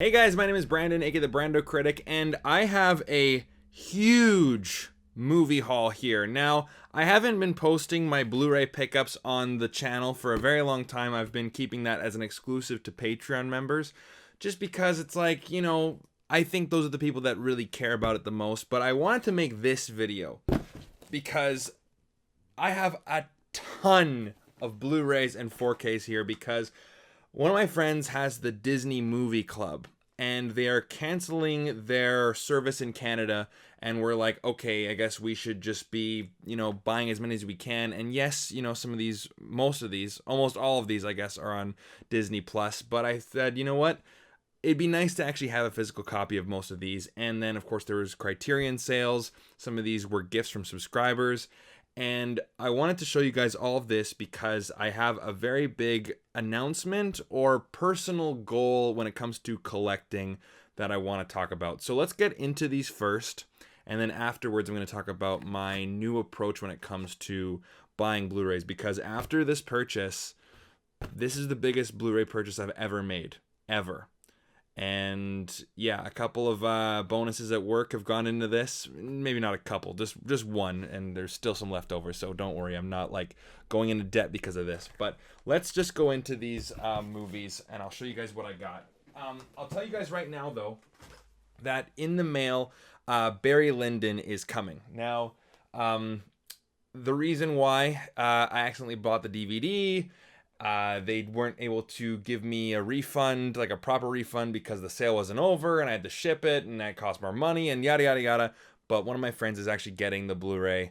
Hey guys, my name is Brandon, aka the Brando Critic, and I have a huge movie haul here. Now, I haven't been posting my Blu-ray pickups on the channel for a very long time. I've been keeping that as an exclusive to Patreon members, just because it's like, I think those are the people that really care about it the most. But I wanted to make this video because I have a ton of Blu-rays and 4Ks here because one of my friends has the Disney Movie Club, and they are canceling their service in Canada, and we're like, okay, I guess we should just be, buying as many as we can. And yes, some of these, most of these, almost all of these, I guess, are on Disney Plus. But I said, you know what? It'd be nice to actually have a physical copy of most of these. And then, of course, there was Criterion sales. Some of these were gifts from subscribers. And I wanted to show you guys all of this because I have a very big announcement or personal goal when it comes to collecting that I want to talk about. So let's get into these first, and then afterwards I'm going to talk about my new approach when it comes to buying Blu-rays, because after this purchase, this is the biggest Blu-ray purchase I've ever made, ever. And yeah, a couple of bonuses at work have gone into this. Maybe not a couple, just one, and there's still some left over, so don't worry, I'm not like going into debt because of this. But let's just go into these movies, and I'll show you guys what I got. I'll tell you guys right now, though, that in the mail, Barry Lyndon is coming. Now, the reason why I accidentally bought the DVD, they weren't able to give me a refund, like a proper refund, because the sale wasn't over and I had to ship it and that cost more money and yada yada yada. But one of my friends is actually getting the Blu-ray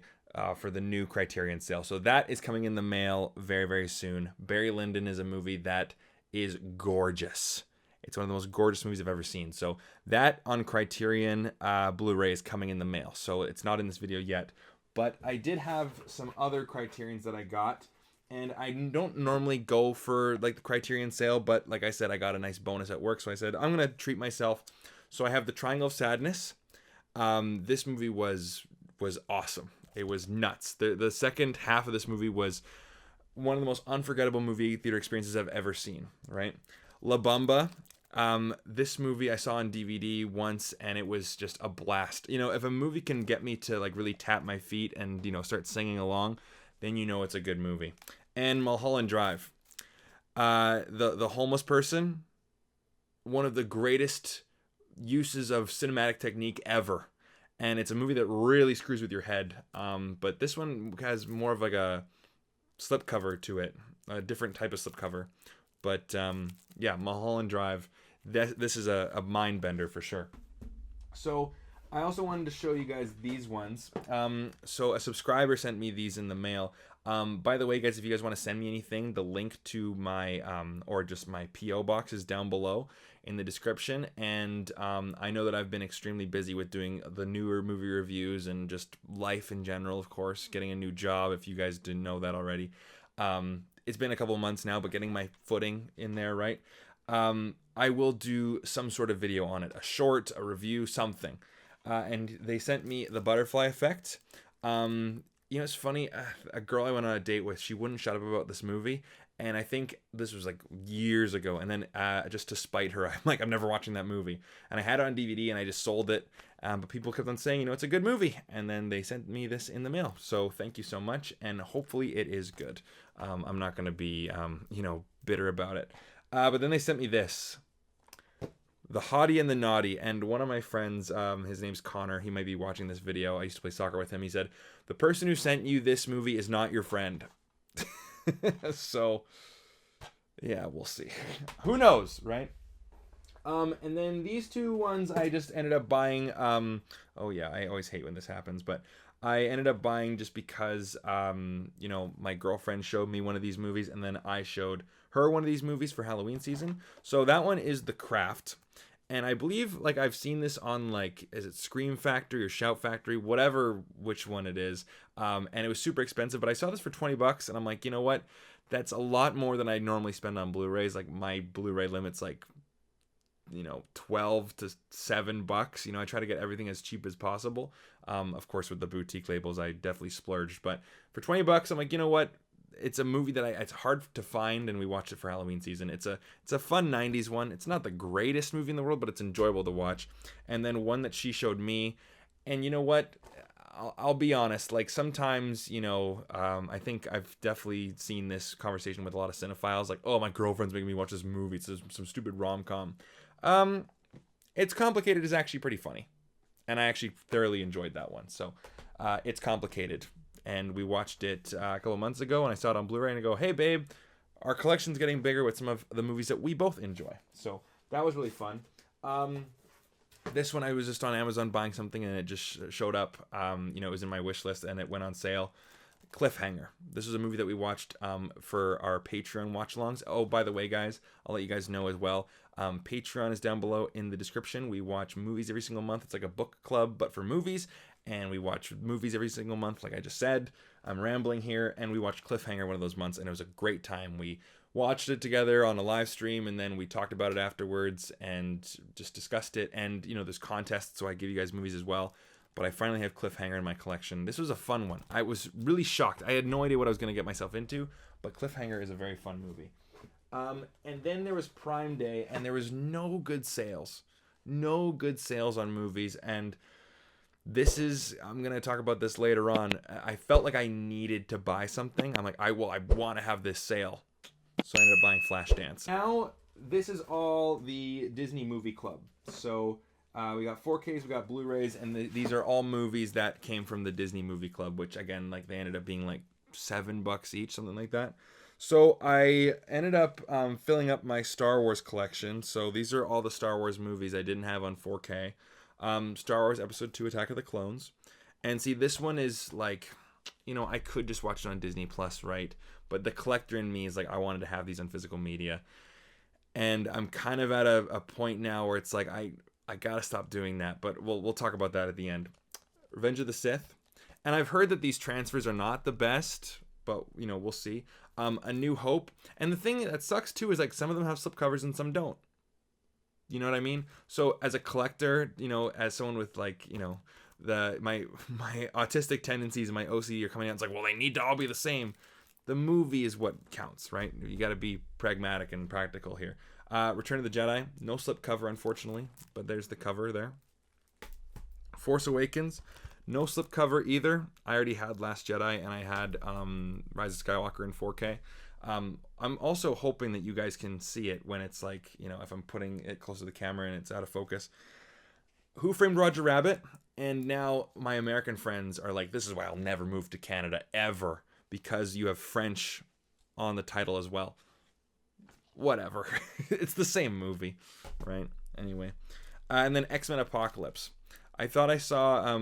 for the new Criterion sale, so that is coming in the mail very, very soon. Barry Lyndon is a movie that is gorgeous. It's one of the most gorgeous movies I've ever seen. So that on Criterion Blu-ray is coming in the mail. So it's not in this video yet, but I did have some other Criterions that I got. And I don't normally go for like the Criterion sale, but like I said, I got a nice bonus at work, so I said I'm gonna treat myself. So I have the Triangle of Sadness. This movie was awesome. It was nuts. The second half of this movie was one of the most unforgettable movie theater experiences I've ever seen. Right, La Bamba. This movie I saw on DVD once, and it was just a blast. If a movie can get me to like really tap my feet and start singing along, then it's a good movie. And Mulholland Drive. The homeless person, one of the greatest uses of cinematic technique ever. And it's a movie that really screws with your head. But this one has more of like a slipcover to it, a different type of slipcover. But yeah, Mulholland Drive, this is a mind bender for sure. So I also wanted to show you guys these ones. So a subscriber sent me these in the mail. By the way, guys, if you guys want to send me anything, the link to my or just my PO box is down below in the description. And I know that I've been extremely busy with doing the newer movie reviews and just life in general, of course, getting a new job, if you guys didn't know that already. It's been a couple of months now, but getting my footing in there, right? I will do some sort of video on it, a short, a review, something. And they sent me The Butterfly Effect. It's funny, a girl I went on a date with, she wouldn't shut up about this movie, and I think this was like years ago, and then just to spite her, I'm like, I'm never watching that movie. And I had it on DVD, and I just sold it, but people kept on saying, it's a good movie, and then they sent me this in the mail. So thank you so much, and hopefully it is good. I'm not going to be, bitter about it. But then they sent me this. The Hottie and the Naughty. And one of my friends, his name's Connor, he might be watching this video, I used to play soccer with him, he said, the person who sent you this movie is not your friend. So yeah, we'll see. Who knows, right? And then these two ones I just ended up buying. Oh yeah, I always hate when this happens, but I ended up buying just because my girlfriend showed me one of these movies, and then I showed her one of these movies for Halloween season. So that one is The Craft. And I believe, like, I've seen this on, like, is it Scream Factory or Shout Factory, whatever, which one it is. And it was super expensive, but I saw this for $20, and I'm like, you know what? That's a lot more than I normally spend on Blu-rays. Like, my Blu-ray limit's like, 12 to $7. I try to get everything as cheap as possible. Of course, with the boutique labels, I definitely splurged. But for $20, I'm like, you know what? it's a movie that it's hard to find, and we watched it for Halloween season. It's a fun 90s one. It's not the greatest movie in the world, but it's enjoyable to watch. And then one that she showed me, and you know what? I'll be honest, like sometimes, I think I've definitely seen this conversation with a lot of cinephiles, like, oh, my girlfriend's making me watch this movie. It's some stupid rom-com. It's Complicated is actually pretty funny. And I actually thoroughly enjoyed that one. So It's Complicated. And we watched it a couple of months ago, and I saw it on Blu-ray, and I go, hey, babe, our collection's getting bigger with some of the movies that we both enjoy. So that was really fun. This one, I was just on Amazon buying something, and it just showed up. It was in my wish list, and it went on sale. Cliffhanger. This was a movie that we watched for our Patreon watch-alongs. Oh, by the way, guys, I'll let you guys know as well. Patreon is down below in the description. We watch movies every single month. It's like a book club, but for movies. And we watch movies every single month, like I just said. I'm rambling here. And we watched Cliffhanger one of those months, and it was a great time. We watched it together on a live stream, and then we talked about it afterwards and just discussed it. And, there's contests, so I give you guys movies as well. But I finally have Cliffhanger in my collection. This was a fun one. I was really shocked. I had no idea what I was going to get myself into, but Cliffhanger is a very fun movie. And then there was Prime Day, and there was no good sales. No good sales on movies, and I'm going to talk about this later on. I felt like I needed to buy something. I'm like, I want to have this sale. So I ended up buying Flashdance. Now, this is all the Disney Movie Club. So we got 4Ks, we got Blu-rays, and these are all movies that came from the Disney Movie Club, which, again, like they ended up being like $7 each, something like that. So I ended up filling up my Star Wars collection. So these are all the Star Wars movies I didn't have on 4K. Star Wars Episode 2 Attack of the Clones. And see, this one is like, I could just watch it on Disney Plus, right? But the collector in me is like, I wanted to have these on physical media. And I'm kind of at a point now where it's like, I gotta stop doing that. But we'll talk about that at the end. Revenge of the Sith. And I've heard that these transfers are not the best, but, we'll see. A New Hope. And the thing that sucks, too, is like some of them have slipcovers and some don't. You know what I mean? So as a collector, as someone with like, my autistic tendencies and my OCD are coming out, it's like, well, they need to all be the same. The movie is what counts, right? You got to be pragmatic and practical here. Return of the Jedi, no slipcover, unfortunately, but there's the cover there. Force Awakens, no slipcover either. I already had Last Jedi, and I had Rise of Skywalker in 4K. I'm also hoping that you guys can see it when it's like, if I'm putting it close to the camera and it's out of focus. Who Framed Roger Rabbit? And now my American friends are like, this is why I'll never move to Canada ever, because you have French on the title as well. Whatever. It's the same movie, right? Anyway. And then X-Men Apocalypse. I thought I saw,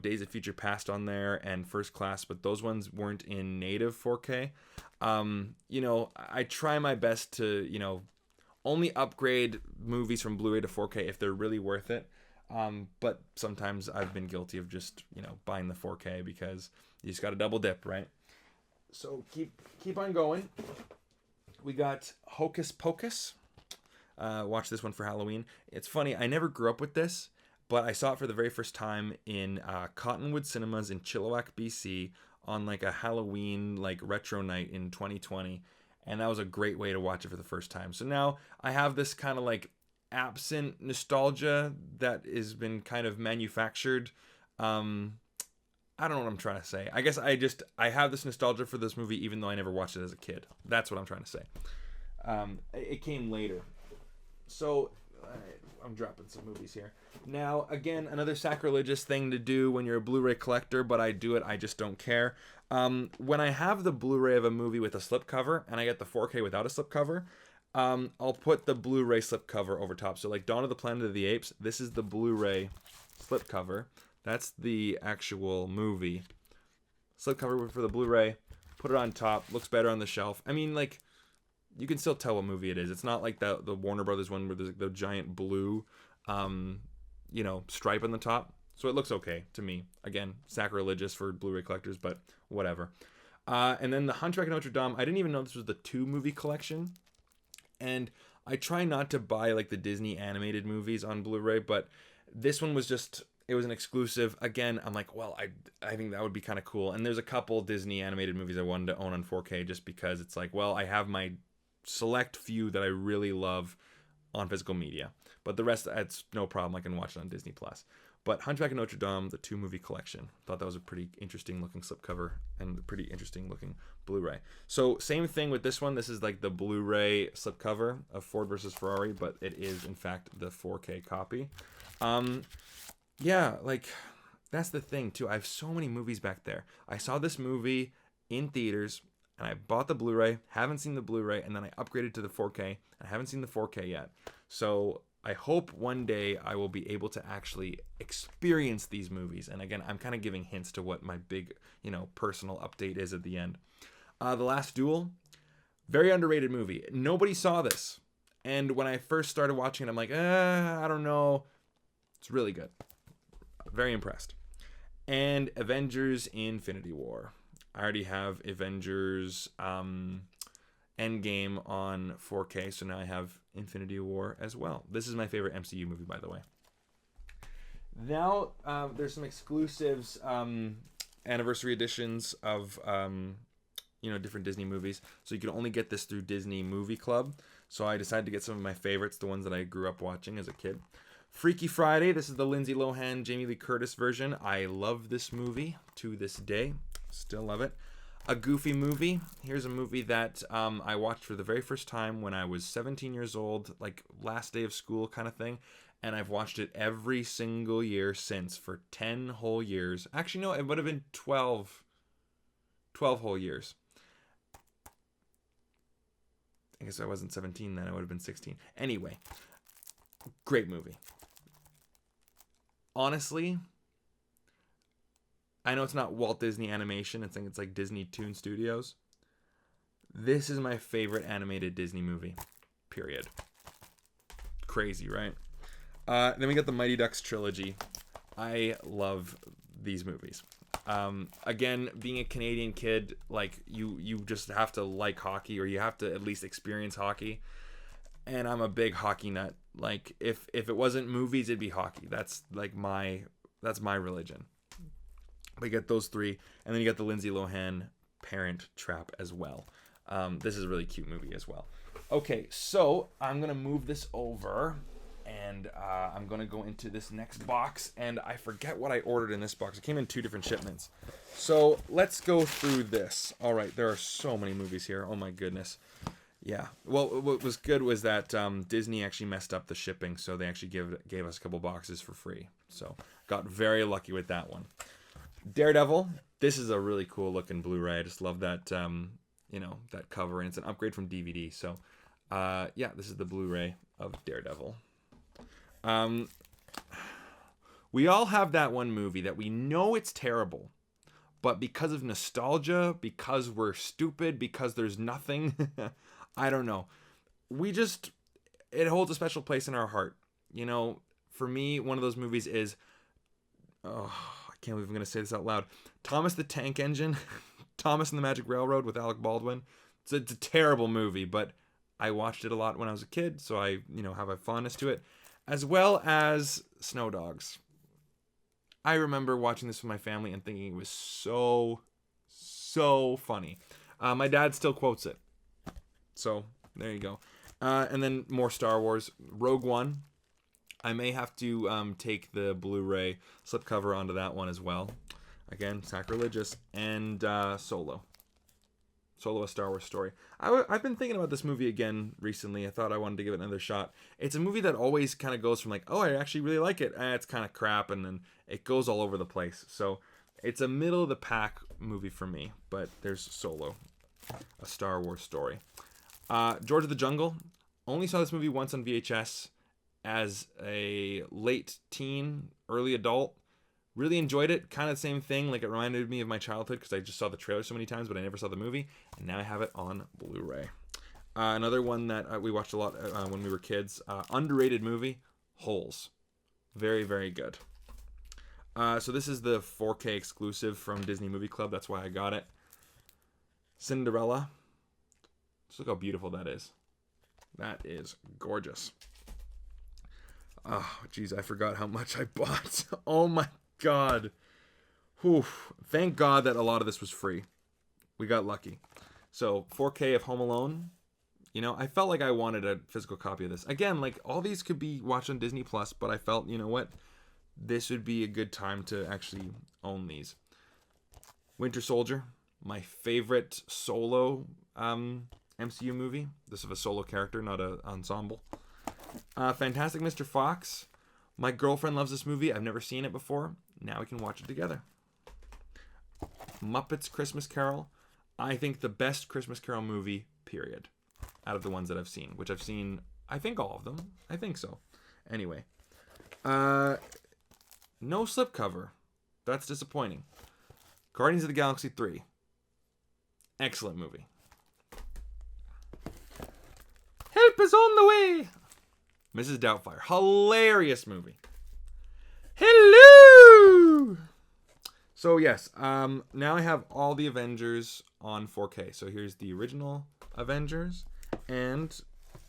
Days of Future Past on there and First Class, but those ones weren't in native 4K. I try my best to, only upgrade movies from Blu-ray to 4K if they're really worth it. But sometimes I've been guilty of just, buying the 4K because you just got to double dip, right? So keep on going. We got Hocus Pocus. Watch this one for Halloween. It's funny, I never grew up with this, but I saw it for the very first time in Cottonwood Cinemas in Chilliwack, BC, on like a Halloween like retro night in 2020, and that was a great way to watch it for the first time. So now I have this kind of like absent nostalgia that has been kind of manufactured. I don't know what I'm trying to say. I guess I have this nostalgia for this movie even though I never watched it as a kid. That's what I'm trying to say. It came later. So I'm dropping some movies here. Now, again, another sacrilegious thing to do when you're a Blu-ray collector, but I do it. I just don't care. When I have the Blu-ray of a movie with a slipcover and I get the 4K without a slipcover, I'll put the Blu-ray slipcover over top. So like Dawn of the Planet of the Apes, this is the Blu-ray slipcover. That's the actual movie. Slipcover for the Blu-ray. Put it on top. Looks better on the shelf. I mean, like, you can still tell what movie it is. It's not like the Warner Brothers one where there's the giant blue, stripe on the top. So it looks okay to me. Again, sacrilegious for Blu-ray collectors, but whatever. And then the Hunchback of Notre Dame. I didn't even know this was the 2-movie collection. And I try not to buy like the Disney animated movies on Blu-ray, but this one was just It was an exclusive. Again, I'm like, well, I think that would be kind of cool. And there's a couple Disney animated movies I wanted to own on 4K just because it's like, well, I have my select few that I really love on physical media, but the rest, it's no problem. I can watch it on Disney Plus. But Hunchback of Notre Dame, the 2-movie collection, thought that was a pretty interesting looking slipcover and a pretty interesting looking Blu-ray. So same thing with this one. This is like the Blu-ray slipcover of Ford versus Ferrari, but it is in fact the 4K copy. Yeah, like that's the thing too. I have so many movies back there. I saw this movie in theaters and I bought the Blu-ray, haven't seen the Blu-ray, and then I upgraded to the 4K. I haven't seen the 4K yet. So I hope one day I will be able to actually experience these movies. And again, I'm kind of giving hints to what my big, personal update is at the end. The Last Duel, very underrated movie. Nobody saw this. And when I first started watching it, I'm like, I don't know. It's really good. Very impressed. And Avengers Infinity War. I already have Avengers Endgame on 4K, so now I have Infinity War as well. This is my favorite MCU movie, by the way. Now, there's some exclusives, anniversary editions of, different Disney movies. So you can only get this through Disney Movie Club. So I decided to get some of my favorites, the ones that I grew up watching as a kid. Freaky Friday. This is the Lindsay Lohan, Jamie Lee Curtis version. I love this movie to this day. Still love it. A Goofy Movie. Here's a movie that I watched for the very first time when I was 17 years old, like last day of school kind of thing. And I've watched it every single year since for 10 whole years. Actually, no, it would have been 12 whole years. I guess I wasn't 17 then. I would have been 16. Anyway, great movie. Honestly, I know it's not Walt Disney Animation. It's like Disney Toon Studios. This is my favorite animated Disney movie. Period. Crazy, right? Then we got the Mighty Ducks trilogy. I love these movies. Again, being a Canadian kid, like you just have to like hockey, or you have to at least experience hockey. And I'm a big hockey nut. Like if it wasn't movies, it'd be hockey. That's my religion. But you get those three, and then you got the Lindsay Lohan Parent Trap as well. This is a really cute movie as well. Okay, so I'm gonna move this over, and I'm gonna go into this next box, and I forget what I ordered in this box. It came in 2 different shipments. So let's go through this. All right, there are so many movies here. Oh my goodness. Yeah. Well, what was good was that Disney actually messed up the shipping, so they actually gave us a couple boxes for free. So got very lucky with that one. Daredevil. This is a really cool looking Blu-ray. I just love that, that cover, and it's an upgrade from DVD. So, yeah, this is the Blu-ray of Daredevil. We all have that one movie that we know it's terrible, but because of nostalgia, because we're stupid, because there's nothing, I don't know. It holds a special place in our heart. For me, one of those movies is, I can't believe I'm going to say this out loud. Thomas the Tank Engine, Thomas and the Magic Railroad with Alec Baldwin. It's a terrible movie, but I watched it a lot when I was a kid, so I, have a fondness to it. As well as Snow Dogs. I remember watching this with my family and thinking it was so funny. My dad still quotes it. So, there you go. And then more Star Wars. Rogue One. I may have to take the Blu-ray slipcover onto that one as well. Again, sacrilegious. And Solo. Solo, A Star Wars Story. I've been thinking about this movie again recently. I thought I wanted to give it another shot. It's a movie that always kind of goes from like, oh, I actually really like it. It's kind of crap, and then it goes all over the place. So it's a middle-of-the-pack movie for me, but there's Solo, A Star Wars Story. George of the Jungle. Only saw this movie once on VHS as a late teen, early adult. Really enjoyed it. Kind of the same thing. Like, it reminded me of my childhood because I just saw the trailer so many times, but I never saw the movie. And now I have it on Blu-ray. Another one that we watched a lot when we were kids. Underrated movie, Holes. Very, very good. So this is the 4K exclusive from Disney Movie Club. That's why I got it. Cinderella. Just look how beautiful that is. That is gorgeous. Oh, geez, I forgot how much I bought. Oh my god. Whew. Thank God that a lot of this was free. We got lucky. So 4K of Home Alone. You know, I felt like I wanted a physical copy of this. Again, like all these could be watched on Disney Plus, but I felt, you know what? This would be a good time to actually own these. Winter Soldier, my favorite solo MCU movie. This is a solo character, not an ensemble. Fantastic Mr. Fox. My girlfriend loves this movie. I've never seen it before. Now we can watch it together. Muppets Christmas Carol. I think the best Christmas Carol movie, period. Out of the ones that I've seen. Which I've seen, I think all of them. I think so. Anyway. No slipcover. That's disappointing. Guardians of the Galaxy 3. Excellent movie. Help is on the way! Mrs. Doubtfire. Hilarious movie. Hello! So yes, now I have all the Avengers on 4K. So here's the original Avengers and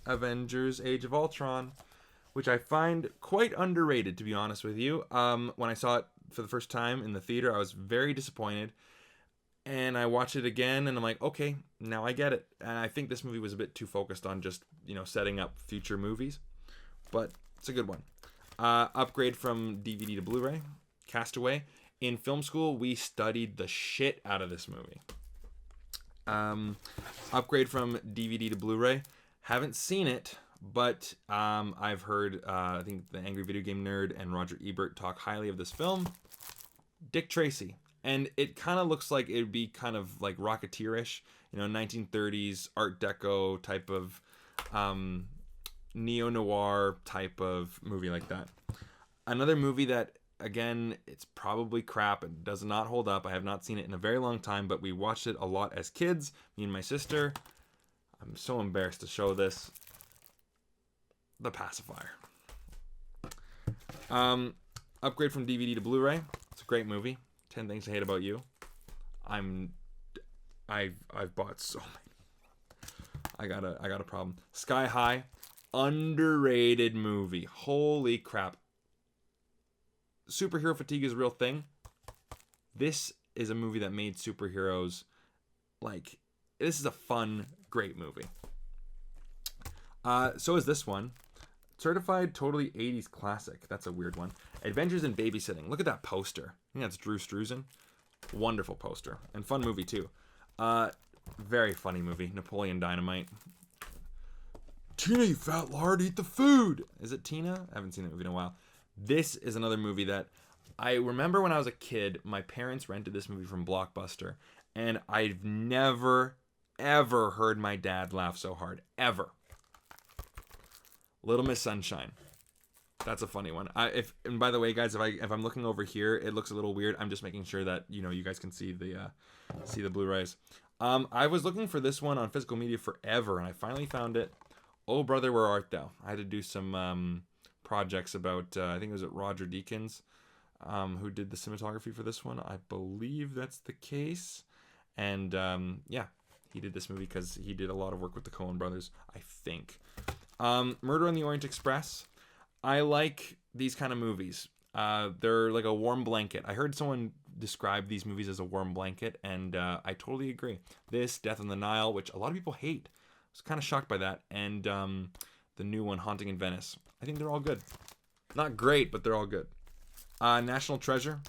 Avengers Age of Ultron, which I find quite underrated, to be honest with you. When I saw it for the first time in the theater, I was very disappointed. And I watched it again, and I'm like, okay, now I get it. And I think this movie was a bit too focused on just, you know, setting up future movies. But it's a good one. Upgrade from DVD to Blu-ray. Castaway. In film school, we studied the shit out of this movie. Upgrade from DVD to Blu-ray. Haven't seen it, but I've heard, I think the Angry Video Game Nerd and Roger Ebert talk highly of this film. Dick Tracy. And it kind of looks like it would be kind of like Rocketeer-ish, you know, 1930s Art Deco type of neo-noir type of movie like that. Another movie that, again, it's probably crap and does not hold up. I have not seen it in a very long time, but we watched it a lot as kids, me and my sister. I'm so embarrassed to show this. The Pacifier. Upgrade from DVD to Blu-ray. It's a great movie. 10 Things I Hate About You. I've bought so many. I got a problem. Sky High, underrated movie. Holy crap. Superhero fatigue is a real thing. This is a movie that made superheroes like, this is a fun, great movie. So is this one. Certified Totally 80s Classic. That's a weird one. Adventures in Babysitting. Look at that poster. I think that's Drew Struzan. Wonderful poster. And fun movie, too. Very funny movie. Napoleon Dynamite. Tina, you fat lard, eat the food. Is it Tina? I haven't seen that movie in a while. This is another movie that I remember when I was a kid, my parents rented this movie from Blockbuster. And I've never, ever heard my dad laugh so hard. Ever. Little Miss Sunshine. That's a funny one. And by the way, guys, if I'm looking over here, it looks a little weird. I'm just making sure that, you know, you guys can see the Blu-rays. I was looking for this one on physical media forever, and I finally found it. Oh Brother, Where Art Thou? I had to do some projects about I think it was Roger Deakins, who did the cinematography for this one. I believe that's the case. And yeah, he did this movie because he did a lot of work with the Coen brothers, I think. Murder on the Orient Express. I like these kind of movies. They're like a warm blanket. I heard someone describe these movies as a warm blanket, and I totally agree. This, Death on the Nile, which a lot of people hate. I was kind of shocked by that. And the new one, Haunting in Venice. I think they're all good. Not great, but they're all good. National Treasure.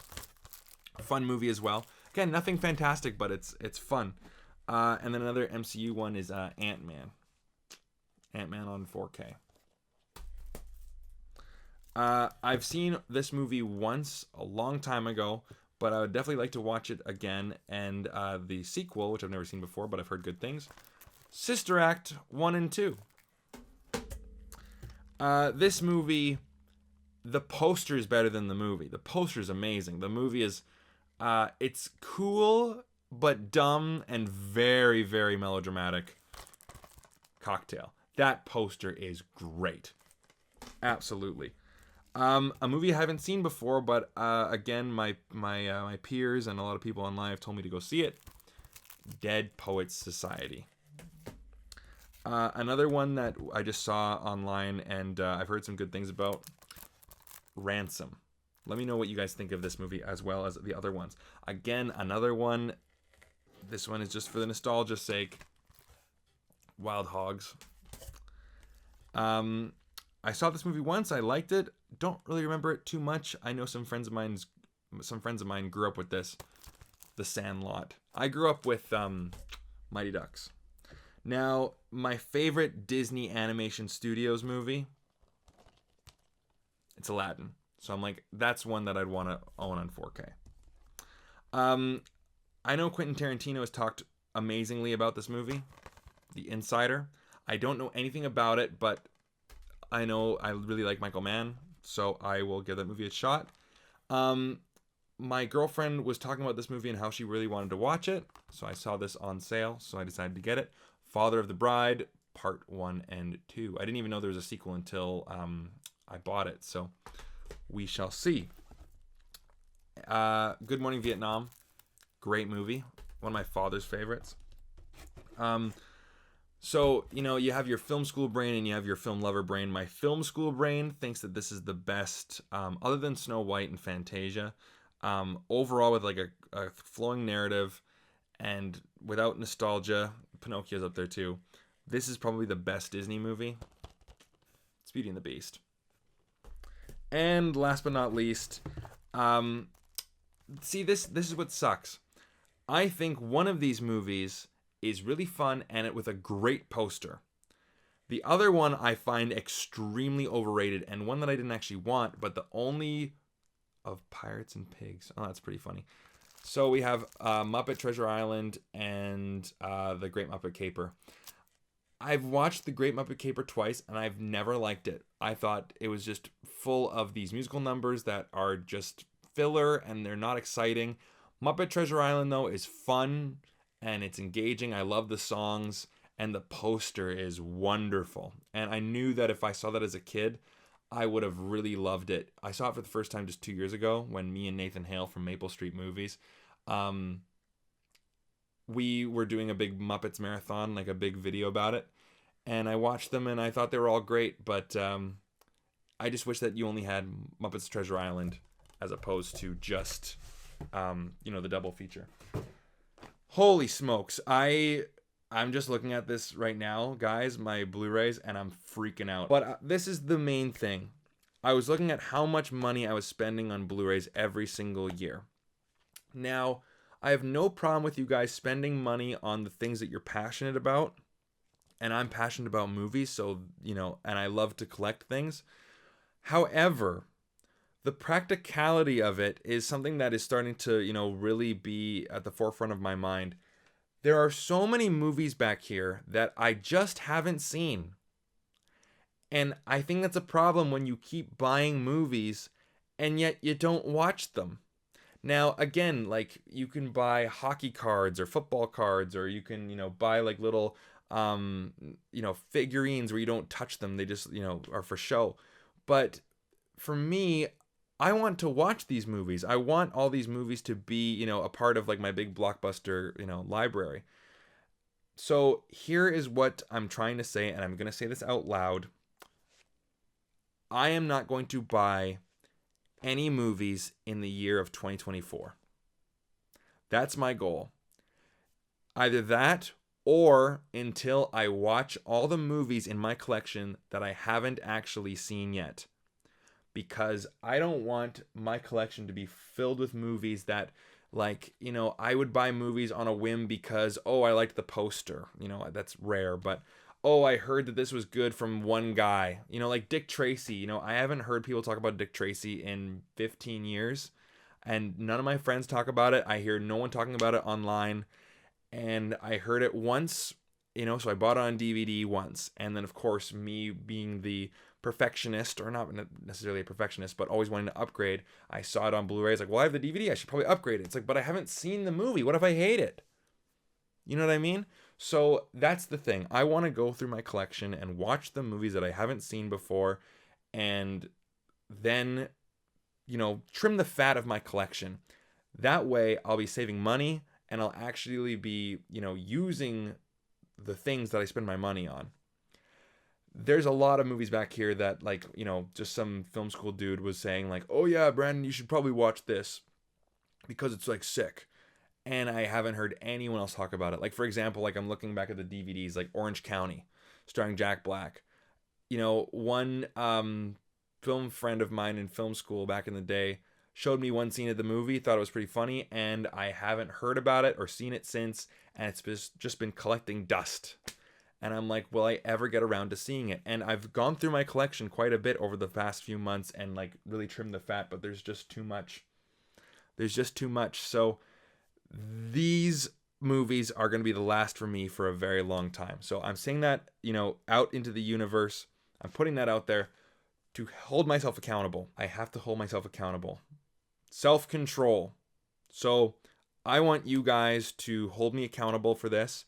Fun movie as well. Again, nothing fantastic, but it's fun. And then another MCU one is Ant-Man. Ant-Man on 4K. I've seen this movie once a long time ago, but I would definitely like to watch it again. And the sequel, which I've never seen before, but I've heard good things. Sister Act 1 and 2. This movie, the poster is better than the movie. The poster is amazing. The movie is, it's cool, but dumb and very, very melodramatic cocktail. That poster is great. Absolutely. A movie I haven't seen before, but again, my peers and a lot of people online have told me to go see it. Dead Poets Society. Another one that I just saw online and I've heard some good things about. Ransom. Let me know what you guys think of this movie as well as the other ones. Again, another one. This one is just for the nostalgia's sake. Wild Hogs. I saw this movie once. I liked it. Don't really remember it too much. I know some friends of mine grew up with this. The Sandlot. I grew up with Mighty Ducks. Now, my favorite Disney Animation Studios movie, it's Aladdin. So I'm like, that's one that I'd want to own on 4K. I know Quentin Tarantino has talked amazingly about this movie, The Insider. I don't know anything about it, but I know I really like Michael Mann, so I will give that movie a shot. My girlfriend was talking about this movie and how she really wanted to watch it, so I saw this on sale, so I decided to get it. Father of the Bride, Part 1 and 2. I didn't even know there was a sequel until I bought it, so we shall see. Good Morning Vietnam. Great movie. One of my father's favorites. So, you have your film school brain and you have your film lover brain. My film school brain thinks that this is the best, other than Snow White and Fantasia. Overall, with like a flowing narrative and without nostalgia. Pinocchio's up there too. This is probably the best Disney movie. It's Beauty and the Beast. And last but not least, see, this is what sucks. I think one of these movies is really fun and it with a great poster. The other one I find extremely overrated and one that I didn't actually want, but the only of Pirates and Pigs. Oh, that's pretty funny. So we have Muppet Treasure Island and The Great Muppet Caper. I've watched The Great Muppet Caper twice and I've never liked it. I thought it was just full of these musical numbers that are just filler and they're not exciting. Muppet Treasure Island, though, is fun and it's engaging. I love the songs and the poster is wonderful. And I knew that if I saw that as a kid, I would have really loved it. I saw it for the first time just 2 years ago when me and Nathan Hale from Maple Street Movies, we were doing a big Muppets marathon, like a big video about it. And I watched them and I thought they were all great, but I just wish that you only had Muppets Treasure Island as opposed to just, the double feature. Holy smokes. I'm just looking at this right now, guys, my Blu-rays, and I'm freaking out. But this is the main thing. I was looking at how much money I was spending on Blu-rays every single year. Now, I have no problem with you guys spending money on the things that you're passionate about. And I'm passionate about movies, so, and I love to collect things. However, the practicality of it is something that is starting to, really be at the forefront of my mind. There are so many movies back here that I just haven't seen. And I think that's a problem when you keep buying movies and yet you don't watch them. Now, again, like you can buy hockey cards or football cards, or you can, buy like little, figurines where you don't touch them. They just, are for show. But for me, I want to watch these movies. I want all these movies to be, a part of like my big blockbuster, library. So here is what I'm trying to say, and I'm going to say this out loud. I am not going to buy any movies in the year of 2024. That's my goal. Either that or until I watch all the movies in my collection that I haven't actually seen yet. Because I don't want my collection to be filled with movies that, like, I would buy movies on a whim because, I liked the poster. That's rare. But, I heard that this was good from one guy. Like Dick Tracy. I haven't heard people talk about Dick Tracy in 15 years. And none of my friends talk about it. I hear no one talking about it online. And I heard it once, so I bought it on DVD once. And then, of course, me being the perfectionist, or not necessarily a perfectionist, but always wanting to upgrade, I saw it on Blu-ray. It's like, well, I have the DVD. I should probably upgrade it. It's like, but I haven't seen the movie. What if I hate it? You know what I mean? So that's the thing. I want to go through my collection and watch the movies that I haven't seen before, and then, trim the fat of my collection. That way, I'll be saving money, and I'll actually be, using the things that I spend my money on. there's a lot of movies back here that, like, you know, just some film school dude was saying like, oh yeah, Brandon, you should probably watch this because it's like sick. And I haven't heard anyone else talk about it. Like, for example, like I'm looking back at the DVDs, like Orange County, starring Jack Black. You know, one film friend of mine in film school back in the day showed me one scene of the movie, thought it was pretty funny, and I haven't heard about it or seen it since, and it's just been collecting dust. And I'm like, will I ever get around to seeing it? And I've gone through my collection quite a bit over the past few months and like really trimmed the fat, but there's just too much. There's just too much. So these movies are going to be the last for me for a very long time. So I'm saying that, you know, out into the universe. I'm putting that out there to hold myself accountable. I have to hold myself accountable. Self-control. So I want you guys to hold me accountable for this.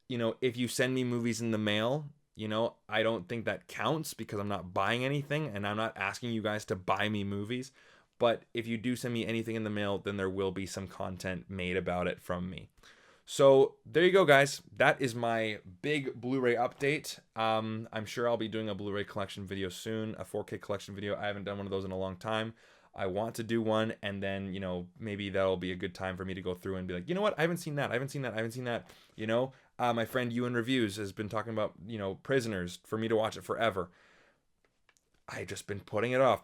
You know, if you send me movies in the mail, you know, I don't think that counts because I'm not buying anything and I'm not asking you guys to buy me movies. But if you do send me anything in the mail, then there will be some content made about it from me. So there you go, guys. That is my big Blu-ray update. I'm sure I'll be doing a Blu-ray collection video soon, a 4K collection video. I haven't done one of those in a long time. I want to do one, and then, you know, maybe that'll be a good time for me to go through and be like, you know what, I haven't seen that, I haven't seen that, I haven't seen that. You know, my friend Ewan Reviews has been talking about, you know, Prisoners for me to watch it forever. I've just been putting it off.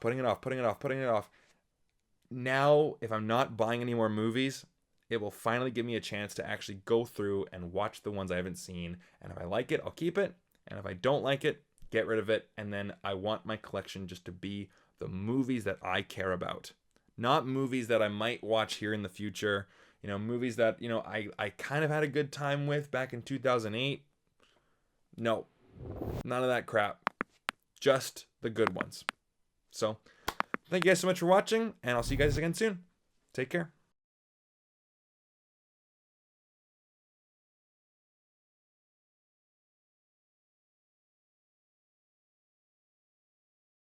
Now, if I'm not buying any more movies, it will finally give me a chance to actually go through and watch the ones I haven't seen. And if I like it, I'll keep it. And if I don't like it, get rid of it. And then I want my collection just to be the movies that I care about. Not movies that I might watch here in the future. You know, movies that, you know, I kind of had a good time with back in 2008. No, none of that crap. Just the good ones. So, thank you guys so much for watching, and I'll see you guys again soon. Take care.